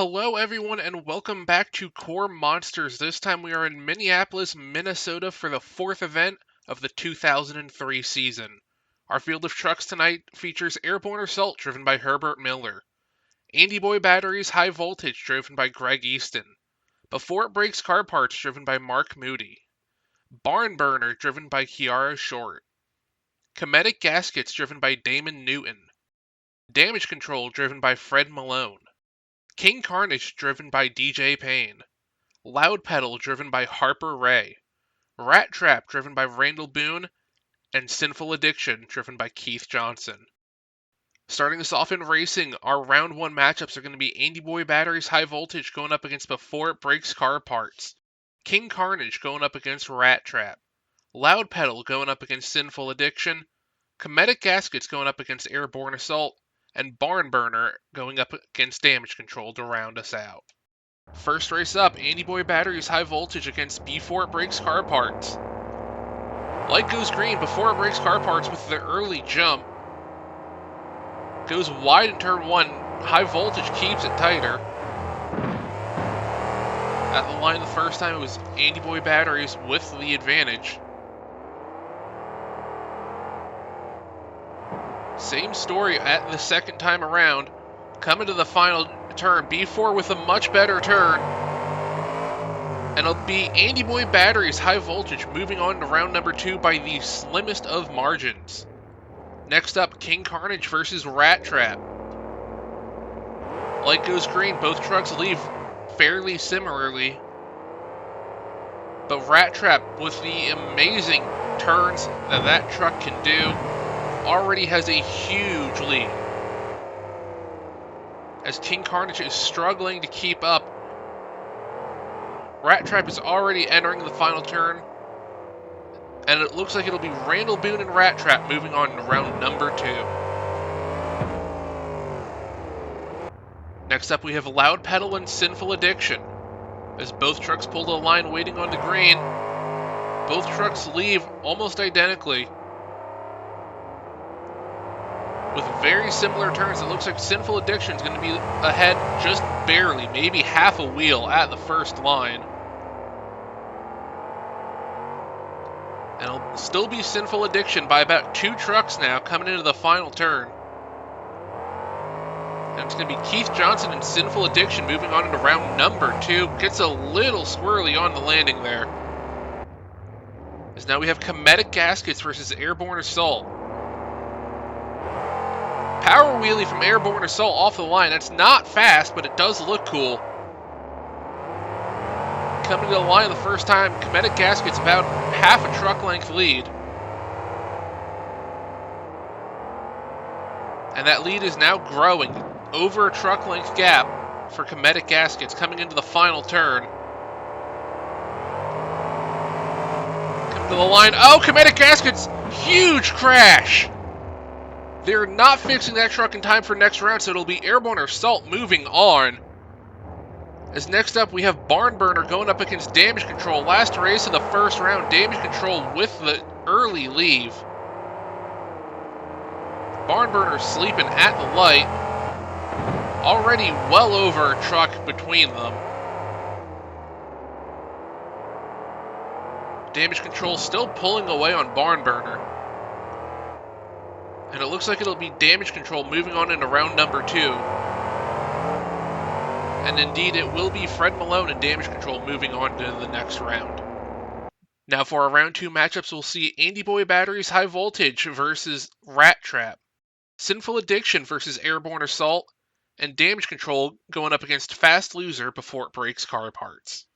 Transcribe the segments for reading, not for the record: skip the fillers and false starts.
Hello everyone and welcome back to KORR Monsters. This time we are in Minneapolis, Minnesota for the fourth event of the 2003 season. Our field of trucks tonight features Airborne Assault driven by Herbert Miller, Andy Boy Batteries High Voltage driven by Greg Easton, Before It Breaks Car Parts driven by Marc Moody, Barn Burner driven by Kiara Short, Cometic Gaskets driven by Damon Newton, Damage Control driven by Fred Malone, King Karnage driven by DJ Payne, Loud Pedal driven by Harper Ray, Rat Trap driven by Randall Boone, and Sinful Addiction driven by Keith Johnson. Starting us off in racing, our round 1 matchups are going to be Andy Boy Batteries High Voltage going up against Before It Breaks Car Parts, King Karnage going up against Rat Trap, Loud Pedal going up against Sinful Addiction, Cometic Gaskets going up against Airborne Assault, and Barn Burner going up against Damage Control to round us out. First race up, Andy Boy Batteries High Voltage against Before It Breaks Car Parts. Light goes green Before It Breaks Car Parts with the early jump. Goes wide in turn 1, High Voltage keeps it tighter. At the line the first time it was Andy Boy Batteries with the advantage. Same story at the second time around. Coming to the final turn, B4 with a much better turn. And it'll be Andy Boy Batteries High Voltage moving on to round number 2 by the slimmest of margins. Next up, King Karnage versus Rat Trap. Light goes green, both trucks leave fairly similarly. But Rat Trap, with the amazing turns that truck can do, already has a huge lead. As King Karnage is struggling to keep up, Rat Trap is already entering the final turn, and it looks like it'll be Randall Boone and Rat Trap moving on to round number 2. Next up we have Loud Pedal and Sinful Addiction. As both trucks pull to the line waiting on the green, both trucks leave almost identically. With very similar turns, it looks like Sinful Addiction is going to be ahead just barely, maybe half a wheel at the first line. And it'll still be Sinful Addiction by about 2 trucks now coming into the final turn. And it's going to be Keith Johnson and Sinful Addiction moving on into round number 2. Gets a little squirrely on the landing there. As now we have Cometic Gaskets versus Airborne Assault. Power wheelie from Airborne Assault off the line. That's not fast, but it does look cool. Coming to the line the first time, Cometic Gaskets about half a truck length lead. And that lead is now growing over a truck length gap for Cometic Gaskets coming into the final turn. Coming to the line. Oh, Cometic Gaskets! Huge crash! They're not fixing that truck in time for next round, so it'll be Airborne Assault moving on. As next up, we have Barn Burner going up against Damage Control. Last race of the first round, Damage Control with the early leave. Barn Burner sleeping at the light. Already well over a truck between them. Damage Control still pulling away on Barn Burner. And it looks like it'll be Damage Control moving on into round number 2. And indeed, it will be Fred Malone and Damage Control moving on to the next round. Now for our round 2 matchups, we'll see Andy Boy Batteries High Voltage versus Rat Trap, Sinful Addiction versus Airborne Assault, and Damage Control going up against Fast Loser Before It Breaks Car Parts.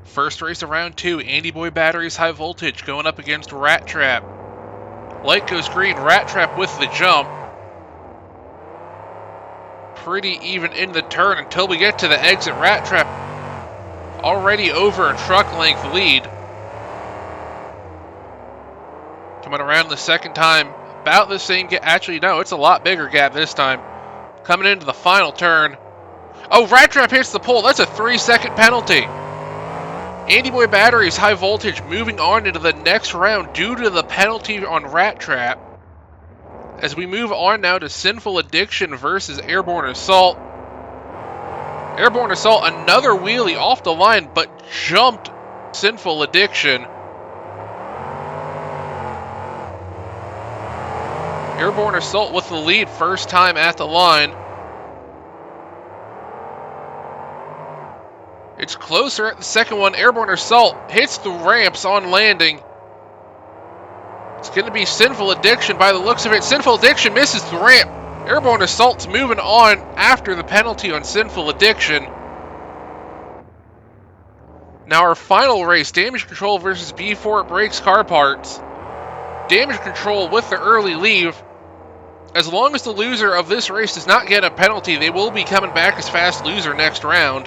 First race of round 2, Andy Boy Batteries High Voltage going up against Rat Trap. Light goes green, Rat Trap with the jump. Pretty even in the turn until we get to the exit. Rat Trap already over a truck length lead. Coming around the second time, about the same gap. Actually, no, it's a lot bigger gap this time. Coming into the final turn. Oh, Rat Trap hits the pole. That's a 3-second penalty. Andy Boy Batteries High Voltage moving on into the next round due to the penalty on Rat Trap. As we move on now to Sinful Addiction versus Airborne Assault. Airborne Assault, another wheelie off the line, but jumped Sinful Addiction. Airborne Assault with the lead first time at the line. It's closer at the second one. Airborne Assault hits the ramps on landing. It's going to be Sinful Addiction by the looks of it. Sinful Addiction misses the ramp. Airborne Assault's moving on after the penalty on Sinful Addiction. Now our final race, Damage Control versus B4 Breaks Car Parts. Damage Control with the early leave. As long as the loser of this race does not get a penalty, they will be coming back as fast loser next round.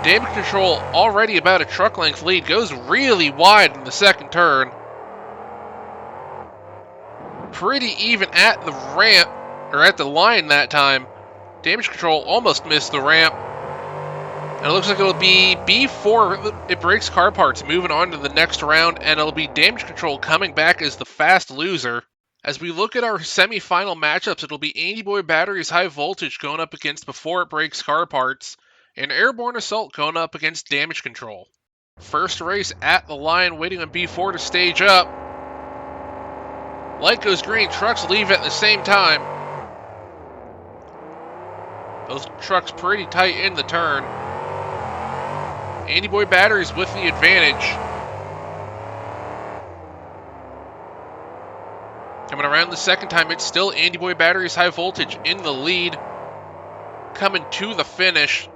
Damage Control already about a truck length lead, goes really wide in the second turn. Pretty even at the ramp, or at the line that time. Damage Control almost missed the ramp. And it looks like it'll be B4, it breaks car parts, moving on to the next round, and it'll be Damage Control coming back as the fast loser. As we look at our semi-final matchups, it'll be Andy Boy Batteries High Voltage going up against Before It Breaks Car Parts, and Airborne Assault going up against Damage Control. First race at the line, waiting on B4 to stage up. Light goes green, trucks leave at the same time. Those trucks pretty tight in the turn. Andy Boy Batteries with the advantage. Coming around the second time, it's still Andy Boy Batteries High Voltage in the lead. Coming to the finish.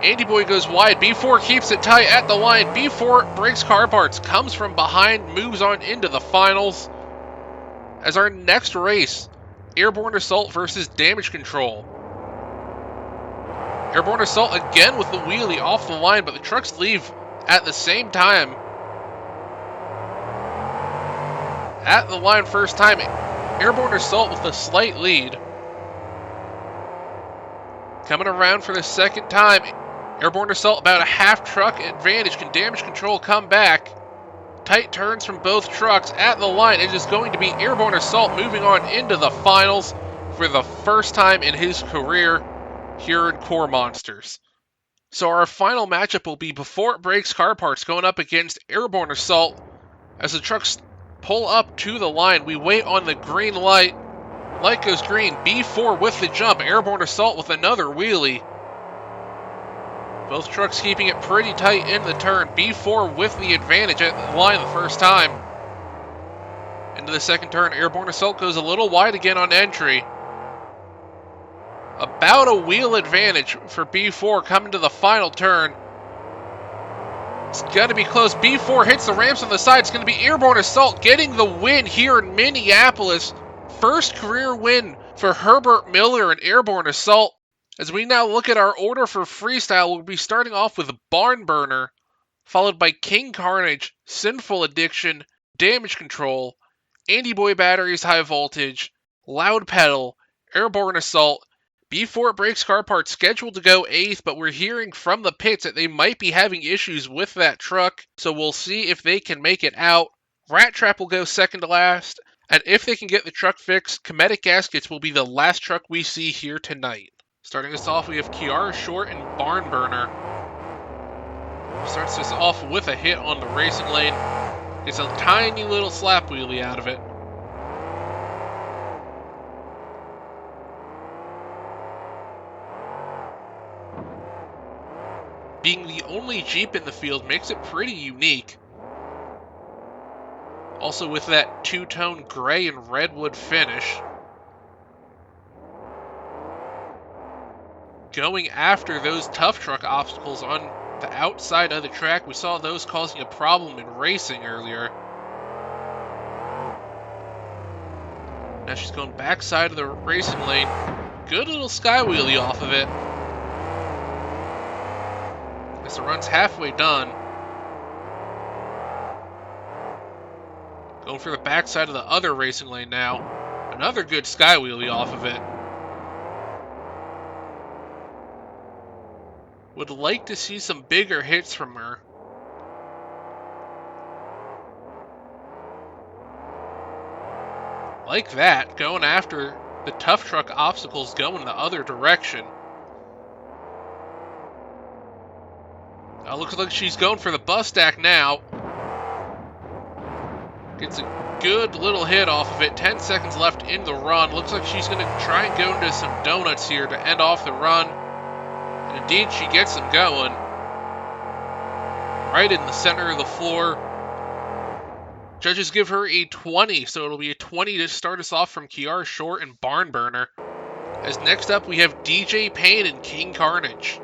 Andy Boy goes wide. B4 keeps it tight at the line. B4 breaks car parts, comes from behind, moves on into the finals. As our next race, Airborne Assault versus Damage Control. Airborne Assault again with the wheelie off the line, but the trucks leave at the same time. At the line first time, Airborne Assault with a slight lead. Coming around for the second time, Airborne Assault about a half truck advantage. Can Damage Control come back? Tight turns from both trucks at the line. It is going to be Airborne Assault moving on into the finals for the first time in his career here in KORR Monsters. So our final matchup will be Before It Breaks Car Parts going up against Airborne Assault. As the trucks pull up to the line, we wait on the green light. Light goes green. B4 with the jump. Airborne Assault with another wheelie. Both trucks keeping it pretty tight in the turn. B4 with the advantage at the line the first time. Into the second turn, Airborne Assault goes a little wide again on entry. About a wheel advantage for B4 coming to the final turn. It's going to be close. B4 hits the ramps on the side. It's going to be Airborne Assault getting the win here in Minneapolis. First career win for Herbert Miller and Airborne Assault. As we now look at our order for freestyle, we'll be starting off with Barn Burner, followed by King Karnage, Sinful Addiction, Damage Control, Andy Boy Batteries High Voltage, Loud Pedal, Airborne Assault. B4 Breaks Car Parts scheduled to go 8th, but we're hearing from the pits that they might be having issues with that truck, so we'll see if they can make it out. Rat Trap will go second to last, and if they can get the truck fixed, Cometic Gaskets will be the last truck we see here tonight. Starting us off, we have Kiara Short and Barn Burner. Starts us off with a hit on the racing lane. Gets a tiny little slap wheelie out of it. Being the only Jeep in the field makes it pretty unique. Also with that two-tone gray and redwood finish. Going after those tough truck obstacles on the outside of the track. We saw those causing a problem in racing earlier. Now she's going backside of the racing lane. Good little sky wheelie off of it. As the run's halfway done. Going for the backside of the other racing lane now. Another good sky wheelie off of it. Would like to see some bigger hits from her. Like that, going after the tough truck obstacles going the other direction. Looks like she's going for the bus stack now. Gets a good little hit off of it. 10 seconds left in the run. Looks like she's going to try and go into some donuts here to end off the run. And indeed, she gets them going. Right in the center of the floor. Judges give her a 20, so it'll be a 20 to start us off from Kiara Short and Barn Burner. As next up, we have DJ Payne and King Karnage.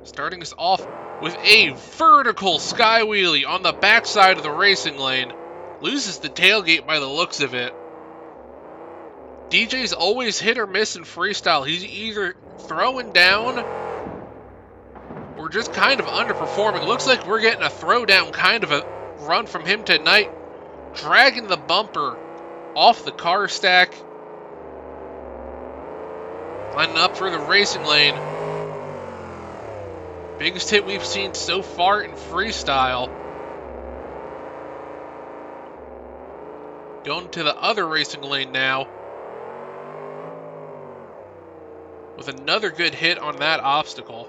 Starting us off with a vertical sky wheelie on the backside of the racing lane. Loses the tailgate by the looks of it. DJ's always hit or miss in freestyle. He's either throwing down or just kind of underperforming. Looks like we're getting a throwdown kind of a run from him tonight. Dragging the bumper off the car stack. Lining up for the racing lane. Biggest hit we've seen so far in freestyle. Going to the other racing lane now. With another good hit on that obstacle.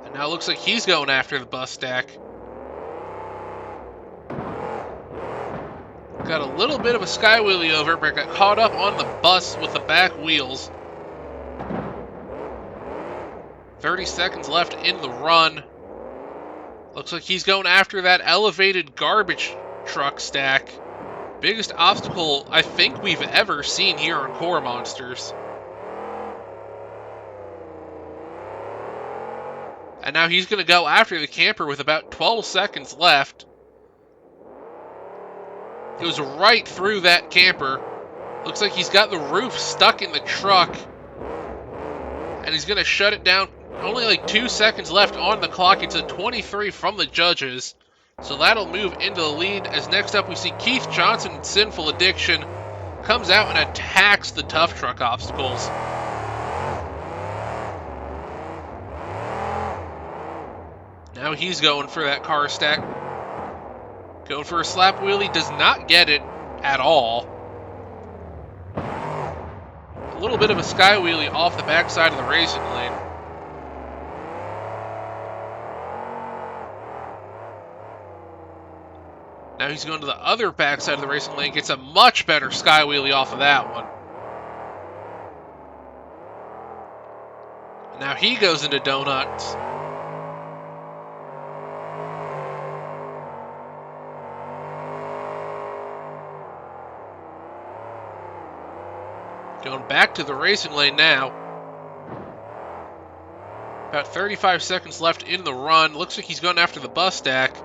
And now it looks like he's going after the bus stack. Got a little bit of a sky wheelie over, but got caught up on the bus with the back wheels. 30 seconds left in the run. Looks like he's going after that elevated garbage truck stack. Biggest obstacle I think we've ever seen here on KORR Monsters. And now he's going to go after the camper with about 12 seconds left. Goes right through that camper. Looks like he's got the roof stuck in the truck. And he's going to shut it down. Only like 2 seconds left on the clock. It's a 23 from the judges. So that'll move into the lead. As next up we see Keith Johnson in Sinful Addiction. Comes out and attacks the tough truck obstacles. Now he's going for that car stack. Going for a slap wheelie. Does not get it at all. A little bit of a sky wheelie off the backside of the racing lane. Now he's going to the other backside of the racing lane. Gets a much better sky wheelie off of that one. Now he goes into donuts. Going back to the racing lane now. About 35 seconds left in the run. Looks like he's going after the bus stack.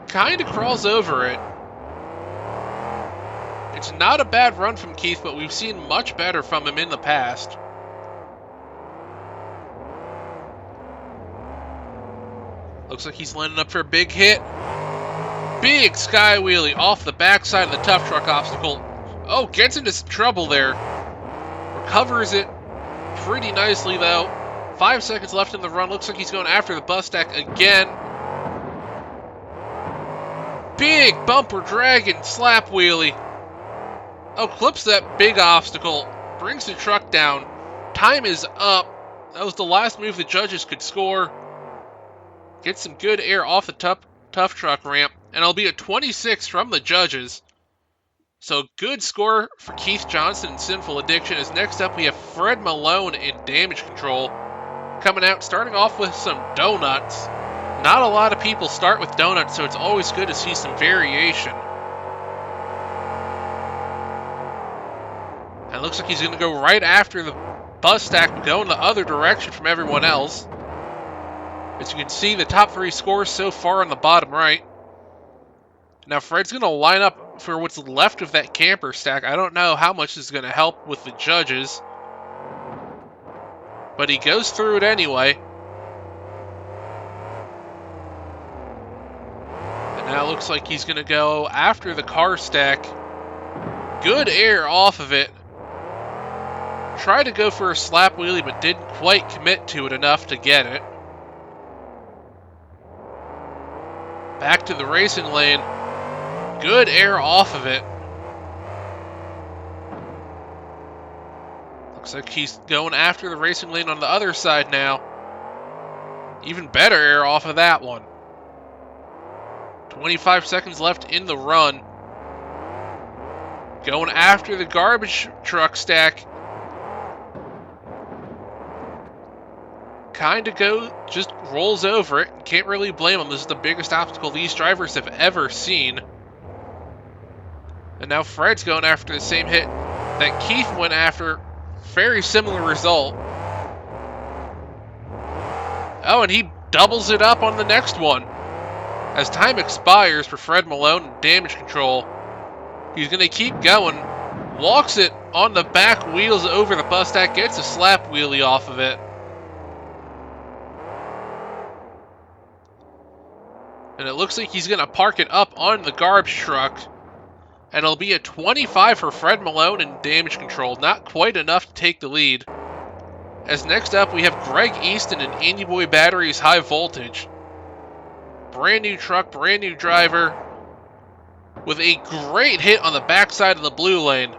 Kind of crawls over it. It's not a bad run from Keith, but we've seen much better from him in the past. Looks like he's lining up for a big hit. Big sky wheelie off the backside of the tough truck obstacle. Oh, gets into some trouble there. Recovers it pretty nicely, though. 5 seconds left in the run. Looks like he's going after the bus stack again. Big bumper dragon slap wheelie. Oh, clips that big obstacle. Brings the truck down. Time is up. That was the last move the judges could score. Gets some good air off the tough truck ramp. And it'll be a 26 from the judges. So good score for Keith Johnson in Sinful Addiction. As next up we have Fred Malone in Damage Control. Coming out, starting off with some donuts. Not a lot of people start with donuts, so it's always good to see some variation. And it looks like he's going to go right after the bus stack, going the other direction from everyone else. As you can see, the top 3 scores so far on the bottom right. Now Fred's going to line up for what's left of that camper stack. I don't know how much is going to help with the judges. But he goes through it anyway. And now it looks like he's going to go after the car stack. Good air off of it. Tried to go for a slap wheelie, but didn't quite commit to it enough to get it. Back to the racing lane. Good air off of it. Looks like he's going after the racing lane on the other side now. Even better air off of that one. 25 seconds left in the run. Going after the garbage truck stack. Just rolls over it. Can't really blame him. This is the biggest obstacle these drivers have ever seen. And now Fred's going after the same hit that Keith went after. Very similar result. Oh, and he doubles it up on the next one. As time expires for Fred Malone in damage control, he's going to keep going. Walks it on the back wheels over the bus stack. Gets a slap wheelie off of it. And it looks like he's going to park it up on the garbage truck. And it'll be a 25 for Fred Malone in damage control. Not quite enough to take the lead. As next up, we have Greg Easton in Andy Boy Batteries High Voltage. Brand new truck, brand new driver. With a great hit on the backside of the blue lane.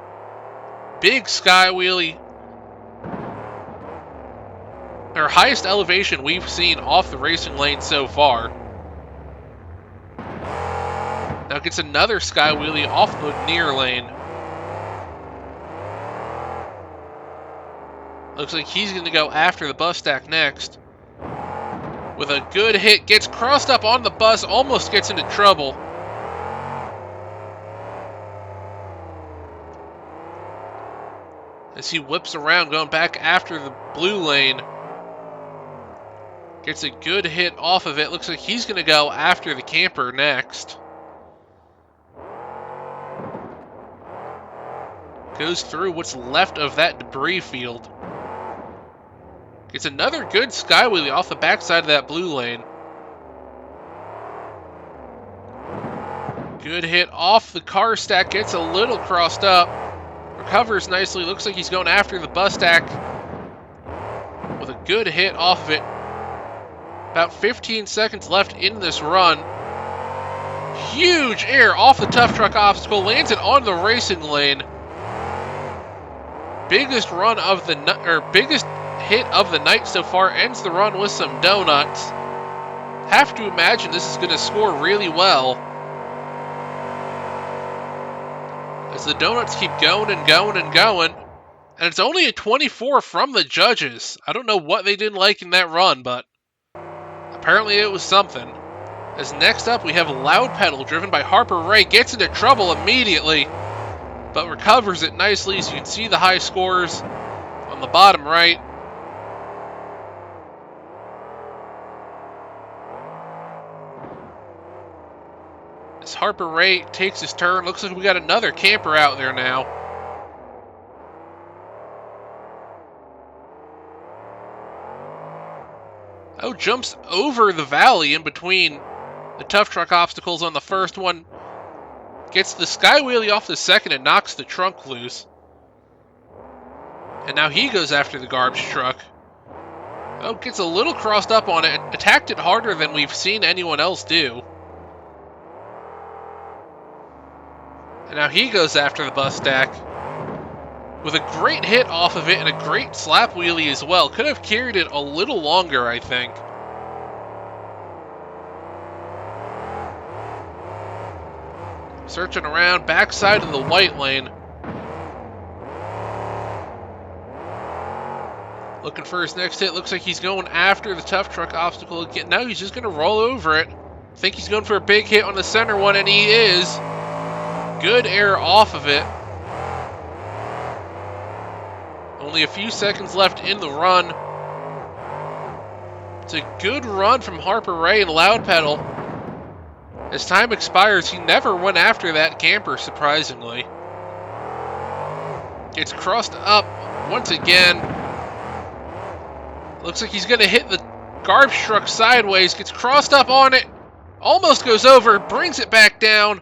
Big sky wheelie. Our highest elevation we've seen off the racing lane so far. Now gets another sky wheelie off the near lane. Looks like he's going to go after the bus stack next. With a good hit, gets crossed up on the bus, almost gets into trouble. As he whips around, going back after the blue lane. Gets a good hit off of it. Looks like he's going to go after the camper next. Goes through what's left of that debris field. Gets another good sky wheelie off the backside of that blue lane. Good hit off the car stack. Gets a little crossed up. Recovers nicely. Looks like he's going after the bus stack. With a good hit off of it. About 15 seconds left in this run. Huge air off the tough truck obstacle. Lands it on the racing lane. Biggest hit of the night so far. Ends the run with some donuts. Have to imagine this is going to score really well. As the donuts keep going and going and going. And it's only a 24 from the judges. I don't know what they didn't like in that run, but apparently it was something. As next up we have Loud Pedal, driven by Harper Ray. Gets into trouble immediately, but recovers it nicely, so you can see the high scores on the bottom right. As Harper Ray takes his turn, looks like we got another camper out there now. Oh, jumps over the valley in between the tough truck obstacles on the first one. Gets the sky wheelie off the second and knocks the trunk loose. And now he goes after the garbage truck. Oh, gets a little crossed up on it. Attacked it harder than we've seen anyone else do. And now he goes after the bus stack. With a great hit off of it and a great slap wheelie as well. Could have carried it a little longer, I think. Searching around, backside of the white lane. Looking for his next hit. Looks like he's going after the tough truck obstacle again. Now he's just going to roll over it. I think he's going for a big hit on the center one, and he is. Good air off of it. Only a few seconds left in the run. It's a good run from Harper Ray and Loud Pedal. As time expires, he never went after that camper, surprisingly. Gets crossed up once again. Looks like he's going to hit the garbage truck sideways. Gets crossed up on it. Almost goes over. Brings it back down.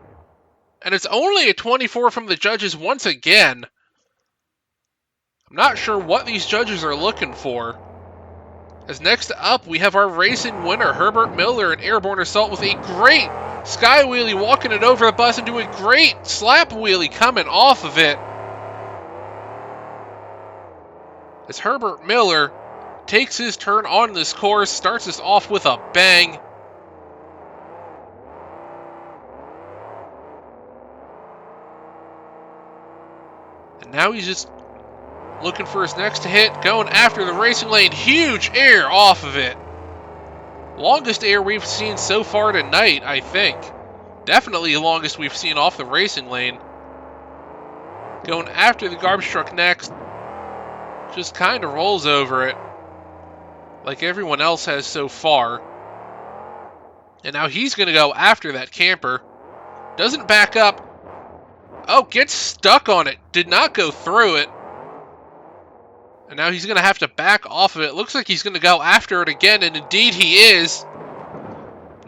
And it's only a 24 from the judges once again. I'm not sure what these judges are looking for. As next up, we have our racing winner, Herbert Miller, in Airborne Assault with a great sky wheelie, walking it over the bus into a great slap wheelie coming off of it. as Herbert Miller takes his turn on this course, starts us off with a bang. And now he's just looking for his next hit, going after the racing lane. Huge air off of it. Longest air we've seen so far tonight, I think. Definitely the longest we've seen off the racing lane. Going after the garbage truck next. Just kind of rolls over it, like everyone else has so far. And now he's going to go after that camper. Doesn't back up. Oh, gets stuck on it. Did not go through it. And now he's going to have to back off of it. Looks like he's going to go after it again, and indeed he is.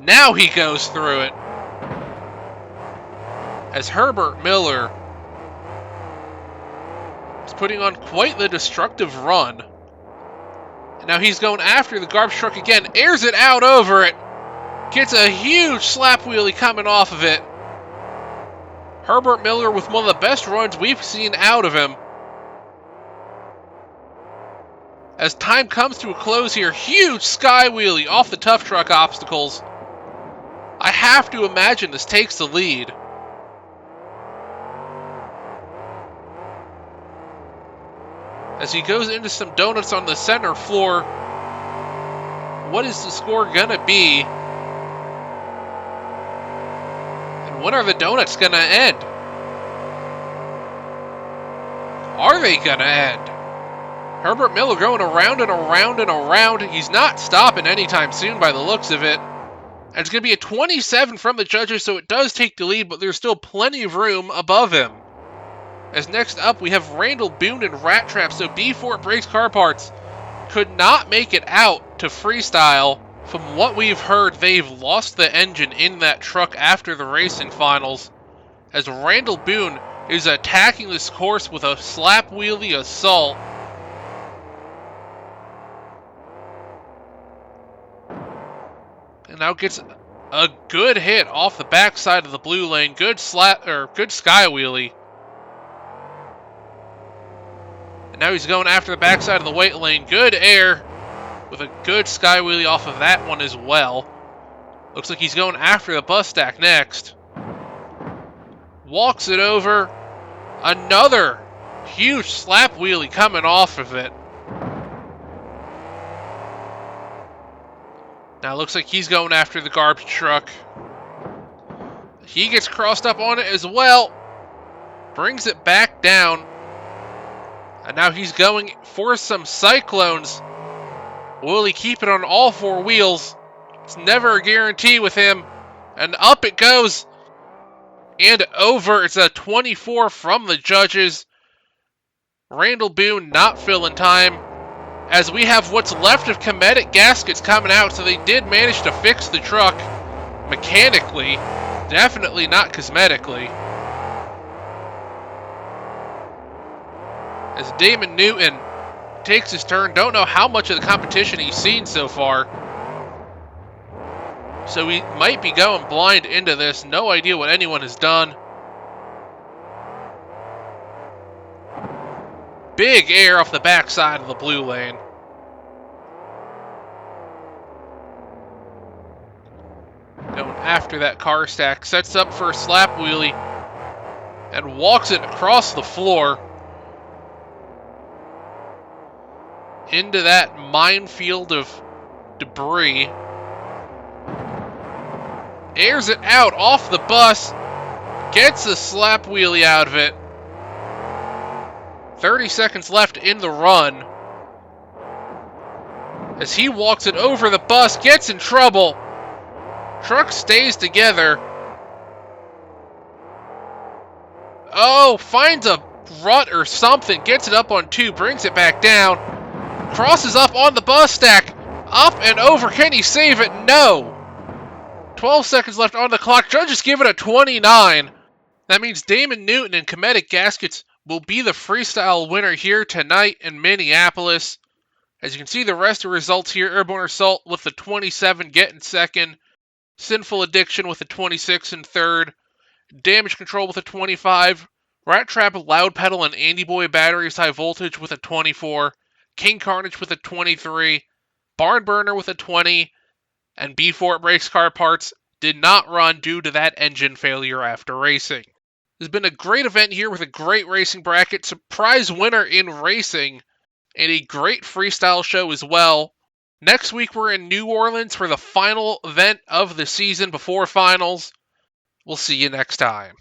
Now he goes through it. As Herbert Miller is putting on quite the destructive run. And now he's going after the garbage truck again. Airs it out over it. Gets a huge slap wheelie coming off of it. Herbert Miller with one of the best runs we've seen out of him. As time comes to a close here, huge sky wheelie off the tough truck obstacles. I have to imagine this takes the lead. As he goes into some donuts on the center floor. What is the score gonna be? And when are the donuts gonna end? Are they gonna end? Herbert Miller going around and around and around. He's not stopping anytime soon by the looks of it. And it's going to be a 27 from the judges, so it does take the lead, but there's still plenty of room above him. As next up, we have Randall Boone and Rat Trap. So B4 Breaks Car Parts could not make it out to Freestyle. From what we've heard, they've lost the engine in that truck after the racing finals. As Randall Boone is attacking this course with a slap wheelie assault. And now gets a good hit off the backside of the blue lane. Good sky wheelie. And now he's going after the backside of the white lane. Good air with a good sky wheelie off of that one as well. Looks like he's going after the bus stack next. Walks it over. Another huge slap wheelie coming off of it. Now it looks like he's going after the garbage truck. He gets crossed up on it as well. Brings it back down. And now he's going for some cyclones. Will he keep it on all four wheels? It's never a guarantee with him. And up it goes. And over. It's a 24 from the judges. Randall Boone not filling time. As we have what's left of Cometic gaskets coming out, so they did manage to fix the truck mechanically, definitely not cosmetically. As Damon Newton takes his turn, don't know how much of the competition he's seen so far. So he might be going blind into this, no idea what anyone has done. Big air off the backside of the blue lane. Going after that car stack. Sets up for a slap wheelie. And walks it across the floor. Into that minefield of debris. Airs it out off the bus. Gets a slap wheelie out of it. 30 seconds left in the run. As he walks it over the bus, gets in trouble. Truck stays together. Oh, finds a rut or something. Gets it up on two, brings it back down. Crosses up on the bus stack. Up and over. Can he save it? No. 12 seconds left on the clock. Judges give it a 29. That means Damon Newton and Cometic Gaskets will be the freestyle winner here tonight in Minneapolis. As you can see, the rest of the results here: Airborne Assault with the 27 getting second, Sinful Addiction with the 26 in third, Damage Control with a 25, Rat Trap, Loud Pedal, and Andy Boy Batteries High Voltage with a 24, King Karnage with a 23, Barnburner with a 20, and B4 Race Car Parts did not run due to that engine failure after racing. There's been a great event here with a great racing bracket, surprise winner in racing, and a great freestyle show as well. Next week we're in New Orleans for the final event of the season before finals. We'll see you next time.